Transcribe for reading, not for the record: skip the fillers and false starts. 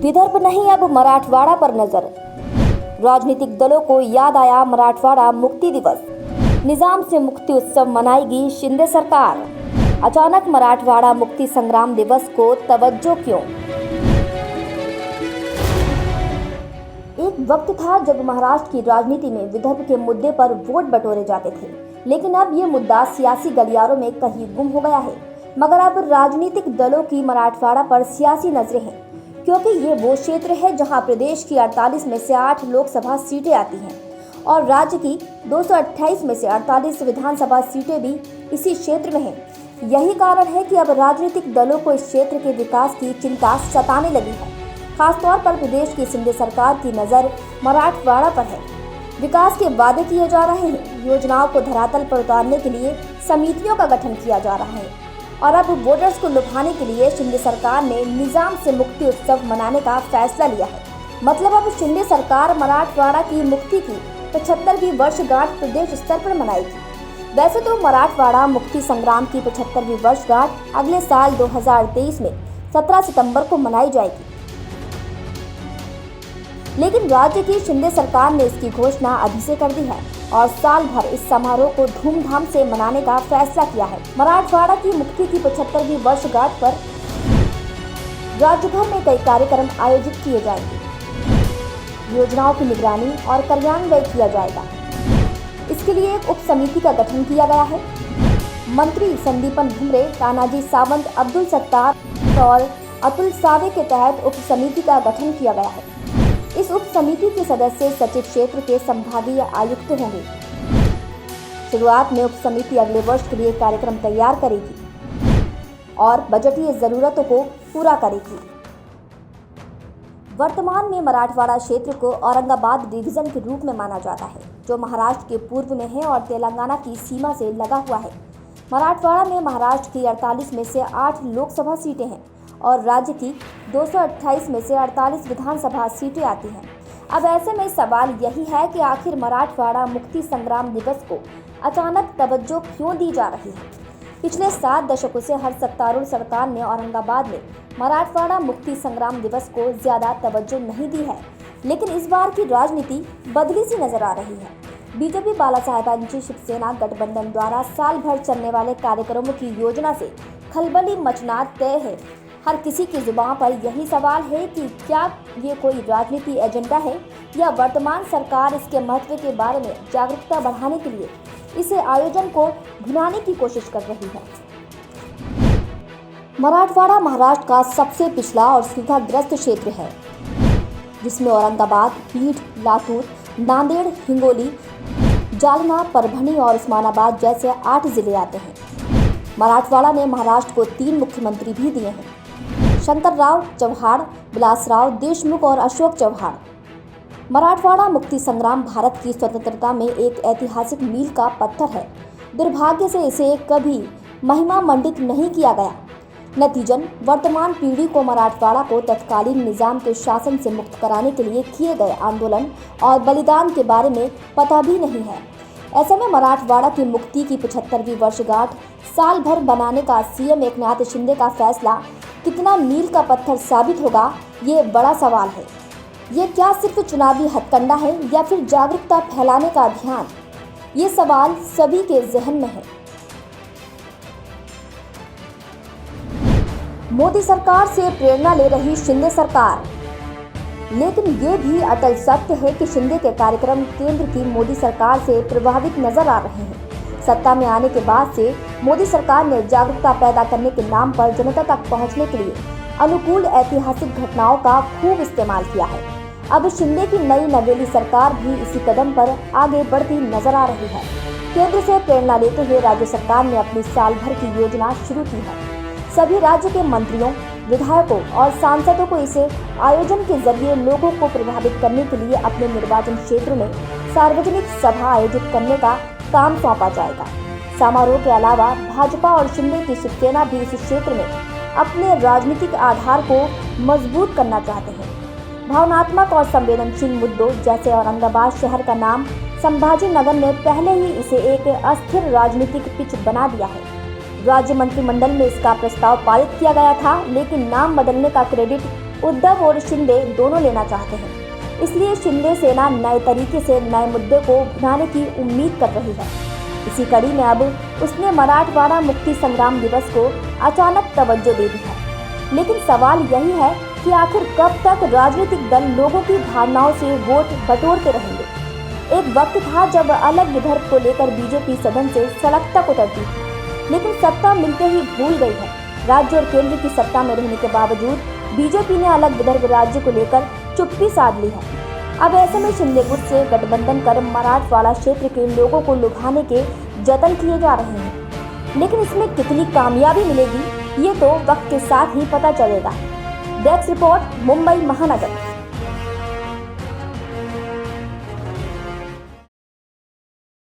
विदर्भ नहीं, अब मराठवाड़ा पर नजर। राजनीतिक दलों को याद आया मराठवाड़ा मुक्ति दिवस। निजाम से मुक्ति उत्सव मनाएगी शिंदे सरकार। अचानक मराठवाड़ा मुक्ति संग्राम दिवस को तवज्जो क्यों? एक वक्त था जब महाराष्ट्र की राजनीति में विदर्भ के मुद्दे पर वोट बटोरे जाते थे, लेकिन अब ये मुद्दा सियासी गलियारों में कहीं गुम हो गया है। मगर अब राजनीतिक दलों की मराठवाड़ा पर सियासी नजरें हैं, क्योंकि ये वो क्षेत्र है जहां प्रदेश की 48 में से 8 लोकसभा सीटें आती हैं और राज्य की 228 में से 48 विधानसभा सीटें भी इसी क्षेत्र में हैं। यही कारण है कि अब राजनीतिक दलों को इस क्षेत्र के विकास की चिंता सताने लगी है। खासतौर पर प्रदेश की शिंदे सरकार की नज़र मराठवाड़ा पर है। विकास के वादे किए जा रहे हैं, योजनाओं को धरातल पर उतारने के लिए समितियों का गठन किया जा रहा है और अब वोटर्स को लुभाने के लिए शिंदे सरकार ने निजाम से मुक्ति उत्सव मनाने का फैसला लिया है। मतलब अब शिंदे सरकार मराठवाड़ा की मुक्ति की 75वीं वर्षगांठ प्रदेश स्तर पर मनाएगी। वैसे तो मराठवाड़ा मुक्ति संग्राम की 75वीं वर्षगांठ अगले साल 2023 में 17 सितंबर को मनाई जाएगी, लेकिन राज्य की शिंदे सरकार ने इसकी घोषणा अभी से कर दी है और साल भर इस समारोह को धूमधाम से मनाने का फैसला किया है। मराठवाड़ा की मुक्ति की 75वीं वर्षगांठ पर राज्य भर में कई कार्यक्रम आयोजित किए जाएंगे। योजनाओं की निगरानी और कार्यान्वयन किया जाएगा। इसके लिए एक उप समिति का गठन किया गया है। मंत्री संदीपन भुमरे, तानाजी सावंत, अब्दुल सत्तार और अतुल सावे के तहत उप समिति का गठन किया गया है। इस उप समिति के सदस्य सचिव क्षेत्र के संभागीय आयुक्त होंगे। शुरुआत में उप समिति अगले वर्ष के लिए कार्यक्रम तैयार करेगी और बजटीय जरूरतों को पूरा करेगी। वर्तमान में मराठवाड़ा क्षेत्र को औरंगाबाद डिवीजन के रूप में माना जाता है, जो महाराष्ट्र के पूर्व में है और तेलंगाना की सीमा से लगा हुआ है। मराठवाड़ा में महाराष्ट्र की 48 में से 8 लोकसभा सीटें हैं और राज्य की 228 में से 48 विधानसभा सीटें आती हैं। अब ऐसे में सवाल यही है कि आखिर मराठवाड़ा मुक्ति संग्राम दिवस को अचानक तवज्जो क्यों दी जा रही है? पिछले 7 दशकों से हर सत्तारूढ़ सरकार ने औरंगाबाद में मराठवाड़ा मुक्ति संग्राम दिवस को ज्यादा तवज्जो नहीं दी है, लेकिन इस बार की राजनीति बदली सी नजर आ रही है। बीजेपी बालासाहेबांची शिवसेना गठबंधन द्वारा साल भर चलने वाले कार्यक्रमों की योजना से खलबली मचना तय है। हर किसी की जुबान पर यही सवाल है कि क्या ये कोई राजनीति एजेंडा है या वर्तमान सरकार इसके महत्व के बारे में जागरूकता बढ़ाने के लिए इसे आयोजन को भुनाने की कोशिश कर रही है। मराठवाड़ा महाराष्ट्र का सबसे पिछड़ा और सूखाग्रस्त क्षेत्र है, जिसमें औरंगाबाद, बीड, लातूर, नांदेड़, हिंगोली, जालना, परभणी और उस्मानाबाद जैसे 8 जिले आते हैं। मराठवाड़ा ने महाराष्ट्र को 3 मुख्यमंत्री भी दिए हैं, शंकरराव चव्हाण, विलासराव देशमुख और अशोक चव्हाण। मराठवाड़ा मुक्ति संग्राम भारत की स्वतंत्रता में एक ऐतिहासिक मील का पत्थर है। दुर्भाग्य से इसे कभी महिमा मंडित नहीं किया गया। नतीजन वर्तमान पीढ़ी को मराठवाड़ा को तत्कालीन निजाम के शासन से मुक्त कराने के लिए किए गए आंदोलन और बलिदान के बारे में पता भी नहीं है। ऐसे में मराठवाड़ा की मुक्ति की 75वीं वर्षगांठ साल भर बनाने का सीएम एकनाथ शिंदे का फैसला कितना मील का पत्थर साबित होगा, ये बड़ा सवाल है। ये क्या सिर्फ चुनावी हथकंडा है या फिर जागरूकता फैलाने का अभियान? ये सवाल सभी के जहन में है। मोदी सरकार से प्रेरणा ले रही शिंदे सरकार, लेकिन ये भी अटल सत्य है कि शिंदे के कार्यक्रम केंद्र की मोदी सरकार से प्रभावित नजर आ रहे हैं। सत्ता में आने के बाद से मोदी सरकार ने जागरूकता पैदा करने के नाम पर जनता तक पहुंचने के लिए अनुकूल ऐतिहासिक घटनाओं का खूब इस्तेमाल किया है। अब शिंदे की नई नवेली सरकार भी इसी कदम पर आगे बढ़ती नजर आ रही है। केंद्र से प्रेरणा लेते हुए राज्य सरकार ने अपनी साल भर की योजना शुरू की है। सभी राज्य के मंत्रियों, विधायकों और सांसदों को इसे आयोजन के जरिए लोगों को प्रभावित करने के लिए अपने निर्वाचन क्षेत्र में सार्वजनिक सभा आयोजित करने का काम सौंपा जाएगा। समारोह के अलावा भाजपा और शिंदे की शिवसेना भी इस क्षेत्र में अपने राजनीतिक आधार को मजबूत करना चाहते हैं। भावनात्मक और संवेदनशील मुद्दों जैसे औरंगाबाद शहर का नाम संभाजी नगर ने पहले ही इसे एक अस्थिर राजनीतिक पिच बना दिया है। राज्य मंत्रिमंडल में इसका प्रस्ताव पारित किया गया था, लेकिन नाम बदलने का क्रेडिट उद्धव और शिंदे दोनों लेना चाहते हैं। इसलिए शिंदे सेना नए तरीके से नए मुद्दे को भुनाने की उम्मीद कर रही है। इसी कड़ी में अब उसने मराठवाड़ा मुक्ति संग्राम दिवस को अचानक तवज्जो दे दी है। लेकिन सवाल यही है कि आखिर कब तक राजनीतिक दल लोगों की भावनाओं से वोट बटोरते रहेंगे। एक वक्त था जब अलग विदर्भ को लेकर बीजेपी सदन से सड़क तक उतरती थी, लेकिन सत्ता मिलते ही भूल गई है। राज्य और केंद्र की सत्ता में रहने के बावजूद बीजेपी ने अलग विदर्भ राज्य को लेकर चुप्पी साध ली है। अब ऐसे में शिंदे गुट से गठबंधन कर मराठवाड़ा क्षेत्र के लोगों को लुभाने के जतन किए जा रहे हैं, लेकिन इसमें कितनी कामयाबी मिलेगी ये तो वक्त के साथ ही पता चलेगा। डेस्क रिपोर्ट, मुंबई महानगर।